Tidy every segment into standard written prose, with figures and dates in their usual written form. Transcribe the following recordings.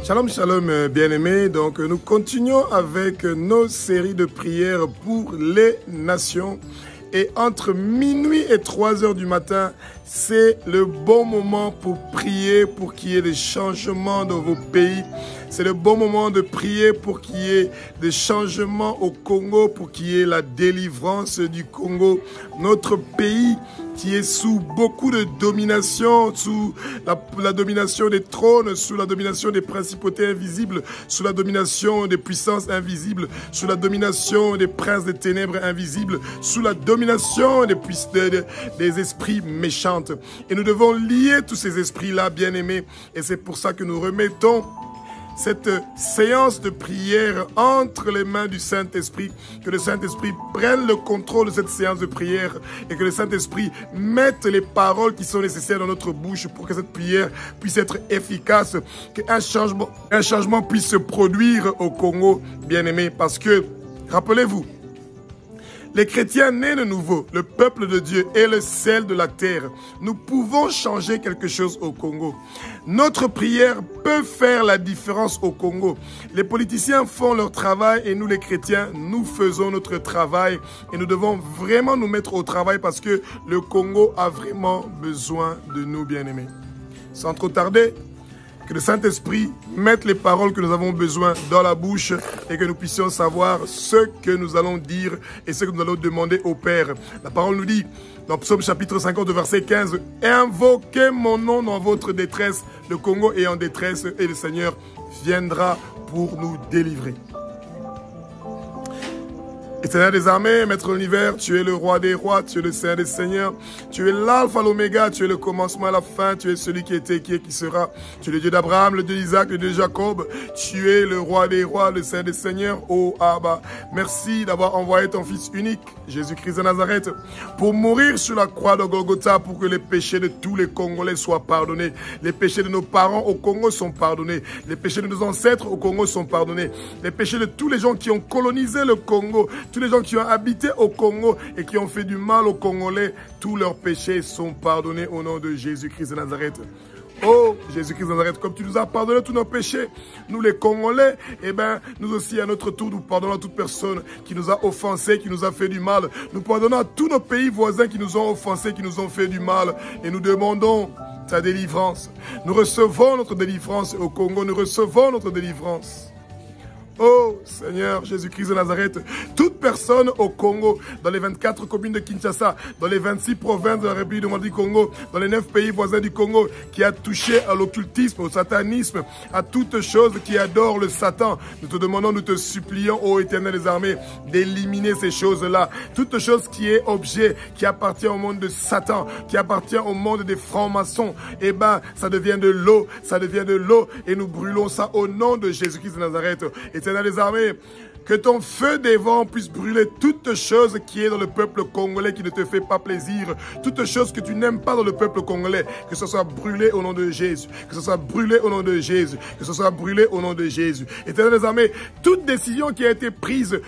Shalom, shalom, bien-aimés. Donc, nous continuons avec nos séries de prières pour les nations. Et entre minuit et 3 heures du matin, c'est le bon moment pour prier, pour qu'il y ait des changements dans vos pays. C'est le bon moment de prier pour qu'il y ait des changements au Congo, pour qu'il y ait la délivrance du Congo. Notre pays qui est sous beaucoup de domination, sous la domination des trônes, sous la domination des principautés invisibles, sous la domination des puissances invisibles, sous la domination des princes des ténèbres invisibles, sous la domination des esprits méchants. Et nous devons lier tous ces esprits-là, bien-aimés. Et c'est pour ça que nous remettons cette séance de prière entre les mains du Saint-Esprit, que le Saint-Esprit prenne le contrôle de cette séance de prière et que le Saint-Esprit mette les paroles qui sont nécessaires dans notre bouche pour que cette prière puisse être efficace, qu'un changement puisse se produire au Congo, bien-aimé, parce que, rappelez-vous, les chrétiens nés de nouveau, le peuple de Dieu est le sel de la terre. Nous pouvons changer quelque chose au Congo. Notre prière peut faire la différence au Congo. Les politiciens font leur travail et nous les chrétiens, nous faisons notre travail. Et nous devons vraiment nous mettre au travail parce que le Congo a vraiment besoin de nous, bien-aimés. Sans trop tarder, que le Saint-Esprit mette les paroles que nous avons besoin dans la bouche et que nous puissions savoir ce que nous allons dire et ce que nous allons demander au Père. La parole nous dit, dans Psaume chapitre 50, verset 15, « Invoquez mon nom dans votre détresse. Le Congo est en détresse et le Seigneur viendra pour nous délivrer. » Éternel des armées, maître de l'univers, tu es le roi des rois, tu es le Seigneur des seigneurs, tu es l'alpha, l'oméga, tu es le commencement et la fin, tu es celui qui était, qui est, qui sera. Tu es le Dieu d'Abraham, le Dieu d'Isaac, le Dieu de Jacob, tu es le roi des rois, le Seigneur des seigneurs, ô Abba. Merci d'avoir envoyé ton Fils unique, Jésus-Christ de Nazareth, pour mourir sur la croix de Golgotha, pour que les péchés de tous les Congolais soient pardonnés. Les péchés de nos parents au Congo sont pardonnés. Les péchés de nos ancêtres au Congo sont pardonnés. Les péchés de tous les gens qui ont colonisé le Congo, tous les gens qui ont habité au Congo et qui ont fait du mal aux Congolais, tous leurs péchés sont pardonnés au nom de Jésus-Christ de Nazareth. Oh, Jésus-Christ de Nazareth, comme tu nous as pardonné tous nos péchés, nous les Congolais, eh bien, nous aussi à notre tour, nous pardonnons à toute personne qui nous a offensés, qui nous a fait du mal. Nous pardonnons à tous nos pays voisins qui nous ont offensés, qui nous ont fait du mal. Et nous demandons ta délivrance. Nous recevons notre délivrance au Congo, nous recevons notre délivrance. Oh Seigneur Jésus-Christ de Nazareth, toute personne au Congo, dans les 24 communes de Kinshasa, dans les 26 provinces de la République démocratique du Congo, dans les 9 pays voisins du Congo, qui a touché à l'occultisme, au satanisme, à toute chose qui adore le Satan, nous te demandons, nous te supplions, ô Éternel des armées, d'éliminer ces choses-là. Toute chose qui est objet, qui appartient au monde de Satan, qui appartient au monde des francs-maçons, eh ben, ça devient de l'eau, ça devient de l'eau, et nous brûlons ça au nom de Jésus-Christ de Nazareth. Éternel des armées, que ton feu des vents puisse brûler toute chose qui est dans le peuple congolais qui ne te fait pas plaisir, toute chose que tu n'aimes pas dans le peuple congolais, que ce soit brûlé au nom de Jésus, que ce soit brûlé au nom de Jésus, que ce soit brûlé au nom de Jésus. Éternel des armées, toute décision qui a été prise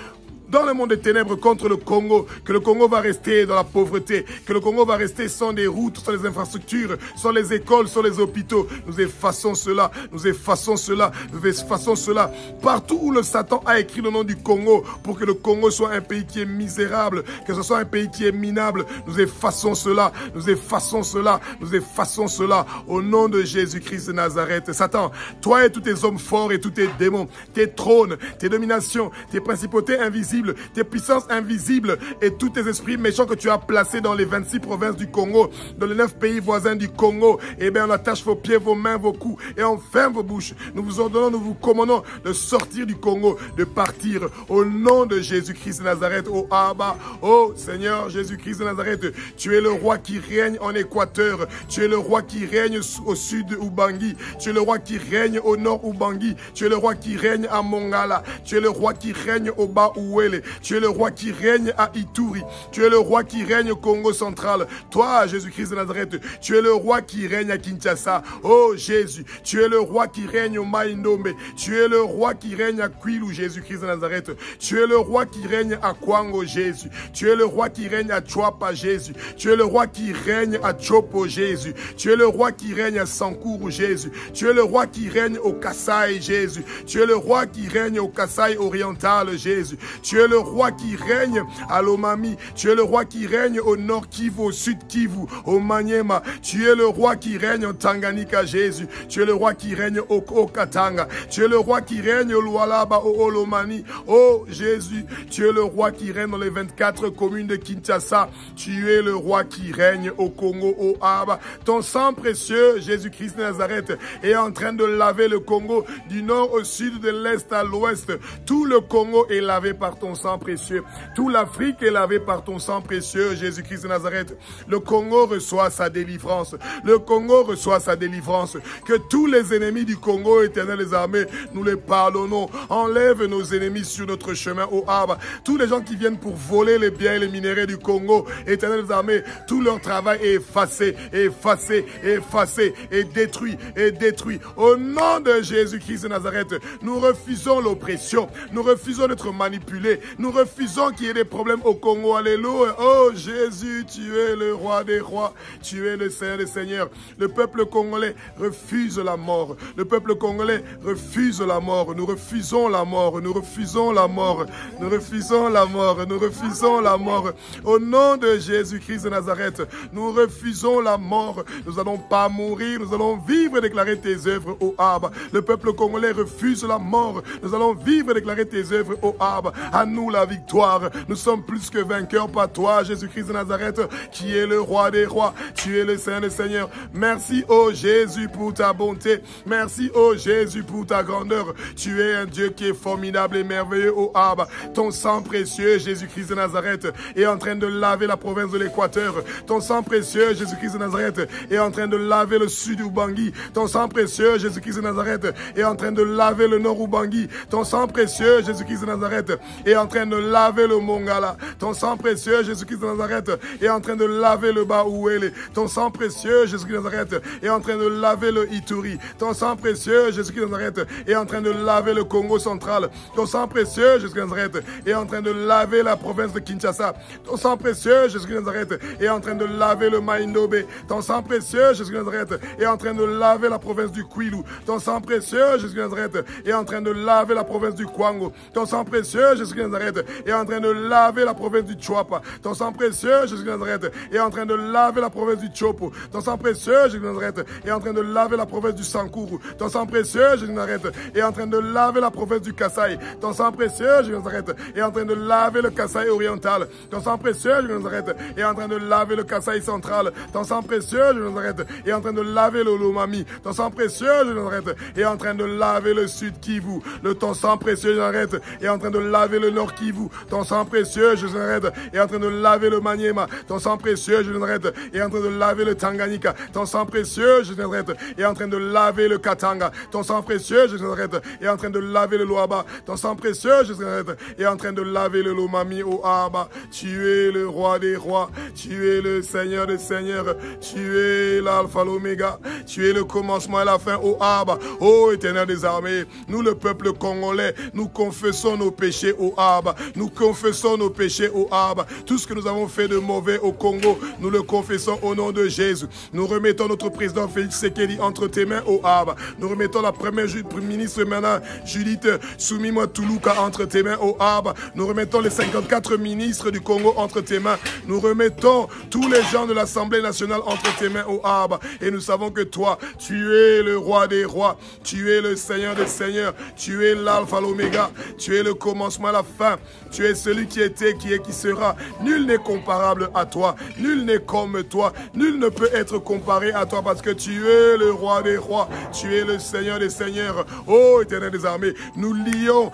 dans le monde des ténèbres contre le Congo, que le Congo va rester dans la pauvreté, que le Congo va rester sans des routes, sans les infrastructures, sans les écoles, sans les hôpitaux. Nous effaçons cela, nous effaçons cela, nous effaçons cela. Partout où le Satan a écrit le nom du Congo, pour que le Congo soit un pays qui est misérable, que ce soit un pays qui est minable, nous effaçons cela, nous effaçons cela, nous effaçons cela, au nom de Jésus-Christ de Nazareth. Satan, toi et tous tes hommes forts et tous tes démons, tes trônes, tes dominations, tes principautés invisibles, tes puissances invisibles et tous tes esprits méchants que tu as placés dans les 26 provinces du Congo, dans les 9 pays voisins du Congo, eh bien on attache vos pieds, vos mains, vos coups et on ferme vos bouches. Nous vous ordonnons, nous vous commandons de sortir du Congo, de partir au nom de Jésus-Christ de Nazareth, oh Abba, oh Seigneur Jésus-Christ de Nazareth, tu es le roi qui règne en Équateur, tu es le roi qui règne au sud Ubangi, tu es le roi qui règne au nord Ubangi, tu es le roi qui règne à Mongala, tu es le roi qui règne au bas Oué, Uele. Tu es le roi qui règne à Ituri. Tu es le roi qui règne au Congo central. Toi, Jésus-Christ de Nazareth, tu es le roi qui règne à Kinshasa. Oh Jésus, tu es le roi qui règne au Maïndombe. Tu es le roi qui règne à Kwilu, Jésus-Christ de Nazareth. Tu es le roi qui règne à Kwango, Jésus. Tu es le roi qui règne à Chwapa, Jésus. Tu es le roi qui règne à Chopo, Jésus. Tu es le roi qui règne à Sankuru, Jésus. Tu es le roi qui règne au Kasaï, Jésus. Tu es le roi qui règne au Kasaï oriental, Jésus. Tu es le roi qui règne à Lomami. Tu es le roi qui règne au nord Kivu, au sud Kivu, au Maniema. Tu es le roi qui règne au Tanganyika, Jésus. Tu es le roi qui règne au Katanga. Tu es le roi qui règne au Lualaba, au Olomani. Oh Jésus, tu es le roi qui règne dans les 24 communes de Kinshasa. Tu es le roi qui règne au Congo, au Aba. Ton sang précieux, Jésus-Christ de Nazareth, est en train de laver le Congo du nord au sud, de l'est à l'ouest. Tout le Congo est lavé par ton sang précieux. Toute l'Afrique est lavée par ton sang précieux, Jésus-Christ de Nazareth. Le Congo reçoit sa délivrance. Le Congo reçoit sa délivrance. Que tous les ennemis du Congo, Éternel des armées, nous les pardonnons. Enlève nos ennemis sur notre chemin au Havre. Tous les gens qui viennent pour voler les biens et les minéraux du Congo, Éternel des armées, tout leur travail est effacé, effacé, effacé, et détruit, et détruit. Au nom de Jésus-Christ de Nazareth, nous refusons l'oppression. Nous refusons d'être manipulés. Nous refusons qu'il y ait des problèmes au Congo. Alléluia. Oh Jésus, tu es le roi des rois. Tu es le Seigneur des seigneurs. Le peuple congolais refuse la mort. Le peuple congolais refuse la mort. Nous refusons la mort. Nous refusons la mort. Nous refusons la mort. Nous refusons la mort. Au nom de Jésus-Christ de Nazareth, nous refusons la mort. Nous n'allons pas mourir. Nous allons vivre et déclarer tes œuvres au Abba. Le peuple congolais refuse la mort. Nous allons vivre et déclarer tes œuvres au Abba. À nous la victoire. Nous sommes plus que vainqueurs par toi, Jésus-Christ de Nazareth, qui est le roi des rois. Tu es le Seigneur des seigneurs. Merci, ô Jésus, pour ta bonté. Merci, ô Jésus, pour ta grandeur. Tu es un Dieu qui est formidable et merveilleux, ô Abba. Ton sang précieux, Jésus-Christ de Nazareth, est en train de laver la province de l'Équateur. Ton sang précieux, Jésus-Christ de Nazareth, est en train de laver le sud Ubangi. Ton sang précieux, Jésus-Christ de Nazareth, est en train de laver le nord Ubangi. Ton sang précieux, Jésus-Christ de Nazareth, est en train de laver le Mongala. Ton sang précieux, Jésus-Christ de Nazareth, est en train de laver le Bas-Ouélé. Ton sang précieux, Jésus-Christ de Nazareth, est en train de laver le Ituri. Ton sang précieux, Jésus-Christ de Nazareth, est en train de laver le Congo central. Ton sang précieux, Jésus-Christ de Nazareth, est en train de laver la province de Kinshasa. Ton sang précieux, Jésus-Christ de Nazareth, est en train de laver le Maïndobe. Ton sang précieux, Jésus-Christ de Nazareth, est en train de laver la province du Kwilu. Ton sang précieux, Jésus-Christ de Nazareth, est en train de laver la province du Kwango. Ton sang précieux, Jésus-Christ de Nazareth, est en train de laver la province du Chwapa. Ton sang précieux, Jésus-Christ de Nazareth, est en train de laver la province du Chopo. Ton sang précieux, Jésus-Christ de Nazareth, est en train de laver la province du Sankuru. Ton sang précieux, Jésus-Christ de Nazareth, est en train de laver la province du Kasaï. Ton sang précieux, Jésus-Christ de Nazareth, est en train de laver le Kasaï oriental. Ton sang précieux, Jésus-Christ de Nazareth, est en train de laver le Kasaï central. Ton sang précieux, Jésus-Christ de Nazareth, est en train de laver le Lomami. Ton sang précieux, Jésus-Christ de Nazareth, est en train de laver le sud Kivu. Ton sang précieux, Jésus-Christ de Nazareth, est en train de laver le nord Kivu. Ton sang précieux, Jésus-Christ de Nazareth, est en train de laver le Maniema. Ton sang précieux, Jésus-Christ de Nazareth, est en train de laver le Tanganyika. Ton sang précieux, Jésus-Christ de Nazareth, est en train de laver le Katanga. Ton sang précieux, Jésus-Christ de Nazareth, est en train de laver le Luaba. Ton sang précieux, Jésus-Christ de Nazareth, est en train de laver le Lomami au Abba. Tu es le roi des rois. Tu es le Seigneur des seigneurs. Tu es l'alpha, l'oméga. Tu es le commencement et la fin au Abba. Ô Éternel des armées, nous le peuple congolais, nous confessons nos péchés au Abba. Nous confessons nos péchés au Abba. Tout ce que nous avons fait de mauvais au Congo, nous le confessons au nom de Jésus. Nous remettons notre président Félix Tshisekedi entre tes mains au Abba. Nous remettons la première ministre maintenant, Judith Soumima Toulouka, entre tes mains au Abba. Nous remettons les 54 ministres du Congo entre tes mains. Nous remettons tous les gens de l'Assemblée nationale entre tes mains au Abba. Et nous savons que toi, tu es le roi des rois. Tu es le Seigneur des seigneurs. Tu es l'alpha, l'oméga. Tu es le commencement et la fin. Tu es celui qui était, qui est, qui sera. Nul n'est comparable à toi. Nul n'est comme toi. Nul ne peut être comparé à toi parce que tu es le roi des rois. Tu es le Seigneur des seigneurs. Ô Éternel des armées, nous lions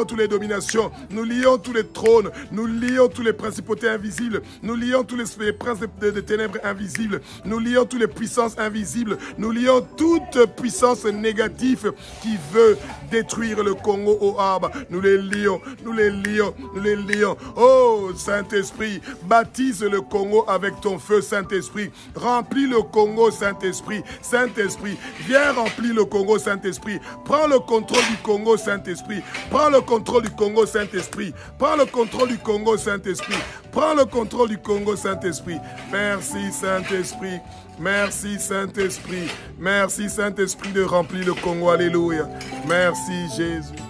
toutes les dominations. Nous lions tous les trônes. Nous lions tous les principautés invisibles. Nous lions tous les princes de ténèbres invisibles. Nous lions toutes les puissances invisibles. Nous lions toute puissance négative qui veut détruire le Congo au Abba. Nous nous les lions, nous les lions, nous les lions. Oh, Saint-Esprit, baptise le Congo avec ton feu, Saint-Esprit. Remplis le Congo, Saint-Esprit. Saint-Esprit, viens remplir le Congo, Saint-Esprit. Prends le contrôle du Congo, Saint-Esprit. Prends le contrôle du Congo, Saint-Esprit. Prends le contrôle du Congo, Saint-Esprit. Prends le contrôle du Congo, Saint-Esprit. Merci, Saint-Esprit. Merci, Saint-Esprit. Merci, Saint-Esprit, de remplir le Congo. Alléluia. Merci, Jésus.